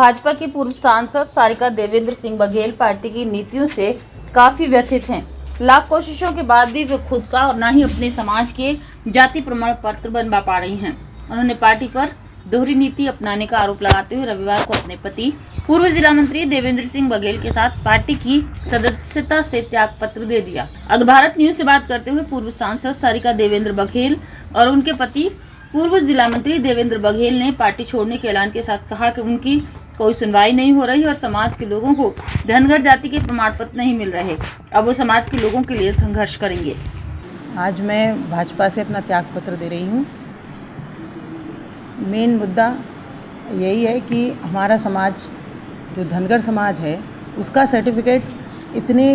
भाजपा की पूर्व सांसद सारिका देवेंद्र सिंह बघेल पार्टी की नीतियों से काफी व्यथित हैं। लाख कोशिशों के बाद भी वे खुद का और न ही अपने समाज के जाति प्रमाण पत्र बनवा पा रही हैं। उन्होंने पार्टी पर दोहरी नीति अपनाने का आरोप लगाते हुए रविवार को अपने पति पूर्व जिला मंत्री देवेंद्र सिंह बघेल के साथ पार्टी की सदस्यता से त्याग पत्र दे दिया। अखबार भारत न्यूज से बात करते हुए पूर्व सांसद सारिका देवेंद्र बघेल और उनके पति पूर्व जिला मंत्री देवेंद्र बघेल ने पार्टी छोड़ने के ऐलान के साथ कहा कि उनकी कोई सुनवाई नहीं हो रही और समाज के लोगों को धनगर जाति के प्रमाण पत्र नहीं मिल रहे। अब वो समाज के लोगों के लिए संघर्ष करेंगे। आज मैं भाजपा से अपना त्याग पत्र दे रही हूँ। मेन मुद्दा यही है कि हमारा समाज जो धनगर समाज है उसका सर्टिफिकेट इतनी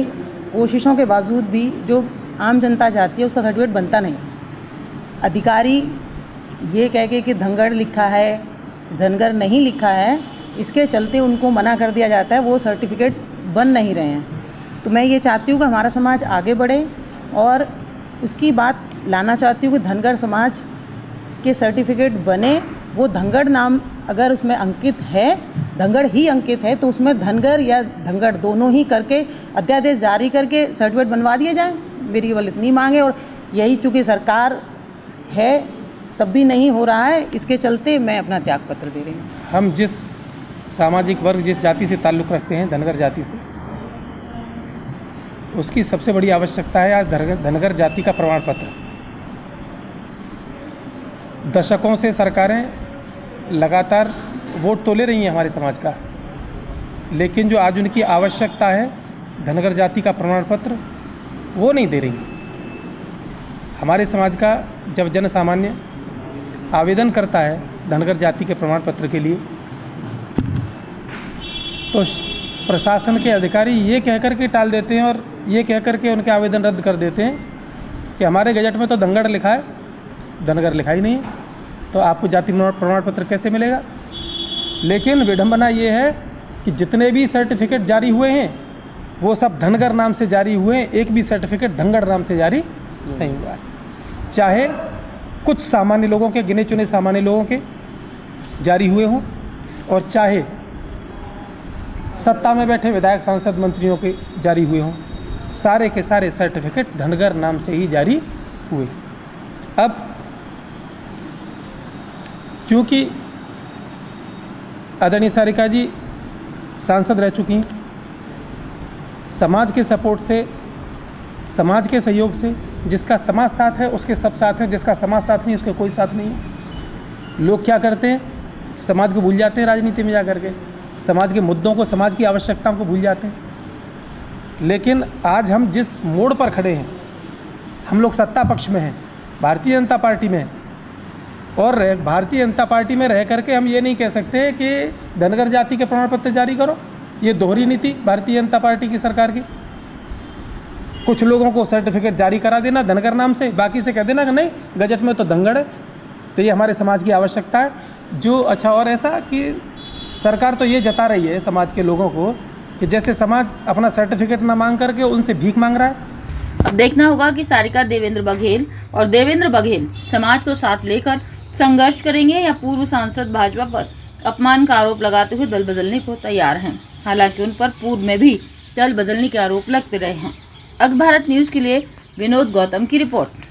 कोशिशों के बावजूद भी जो आम जनता चाहती है उसका सर्टिफिकेट बनता नहीं। अधिकारी ये कह के कि धनगर लिखा है, धनगर नहीं लिखा है, इसके चलते उनको मना कर दिया जाता है, वो सर्टिफिकेट बन नहीं रहे हैं। तो मैं ये चाहती हूँ कि हमारा समाज आगे बढ़े और उसकी बात लाना चाहती हूँ कि धनगर समाज के सर्टिफिकेट बने। वो धनगर नाम अगर उसमें अंकित है, धनगर ही अंकित है, तो उसमें धनगर या धनगर दोनों ही करके अध्यादेश जारी करके सर्टिफिकेट बनवा दिए जाए। मेरी केवल इतनी मांग है और यही चूँकि सरकार है तब भी नहीं हो रहा है, इसके चलते मैं अपना त्याग पत्र दे रही हूँ। हम जिस सामाजिक वर्ग जिस जाति से ताल्लुक़ रखते हैं, धनगर जाति से, उसकी सबसे बड़ी आवश्यकता है आज धनगर जाति का प्रमाण पत्र। दशकों से सरकारें लगातार वोट तो ले रही हैं हमारे समाज का, लेकिन जो आज उनकी आवश्यकता है धनगर जाति का प्रमाण पत्र, वो नहीं दे रही। हमारे समाज का जब जन सामान्य आवेदन करता है धनगर जाति के प्रमाण पत्र के लिए, तो प्रशासन के अधिकारी ये कह कर के टाल देते हैं और ये कह कर के उनके आवेदन रद्द कर देते हैं कि हमारे गजट में तो धनगर लिखा है, धनगर लिखा ही नहीं है, तो आपको जाति प्रमाण पत्र कैसे मिलेगा। लेकिन विडंबना ये है कि जितने भी सर्टिफिकेट जारी हुए हैं वो सब धनगर नाम से जारी हुए हैं, एक भी सर्टिफिकेट धनगर नाम से जारी नहीं हुआ है। चाहे कुछ सामान्य लोगों के, गिने चुने सामान्य लोगों के जारी हुए हों और चाहे सत्ता में बैठे विधायक, सांसद, मंत्रियों के जारी हुए हों, सारे के सारे सर्टिफिकेट धनगर नाम से ही जारी हुए। अब चूँकि आदरणीय सारिका जी सांसद रह चुकी हैं, समाज के सपोर्ट से, समाज के सहयोग से, जिसका समाज साथ है उसके सब साथ हैं, जिसका समाज साथ नहीं उसके कोई साथ नहीं है। लोग क्या करते हैं, समाज को भूल जाते हैं, राजनीति में जा कर के समाज के मुद्दों को, समाज की आवश्यकताओं को भूल जाते हैं। लेकिन आज हम जिस मोड़ पर खड़े हैं, हम लोग सत्ता पक्ष में हैं, भारतीय जनता पार्टी में हैं, और भारतीय जनता पार्टी में रह करके हम ये नहीं कह सकते कि धनगर जाति के प्रमाण पत्र जारी करो। ये दोहरी नीति भारतीय जनता पार्टी की सरकार की। कुछ लोगों को सर्टिफिकेट जारी करा देना धनगर नाम से, बाकी से कह देना कि नहीं गजट में तो धनगर है। तो ये हमारे समाज की आवश्यकता है। जो अच्छा और ऐसा कि सरकार तो ये जता रही है समाज के लोगों को कि जैसे समाज अपना सर्टिफिकेट ना मांग करके उनसे भीख मांग रहा है। अब देखना होगा कि सारिका देवेंद्र बघेल और देवेंद्र बघेल समाज को साथ लेकर संघर्ष करेंगे या पूर्व सांसद भाजपा पर अपमान का आरोप लगाते हुए दल बदलने को तैयार हैं। हालांकि उन पर पूर्व में भी दल बदलने के आरोप लगते रहे हैं। अखबार भारत न्यूज के लिए विनोद गौतम की रिपोर्ट।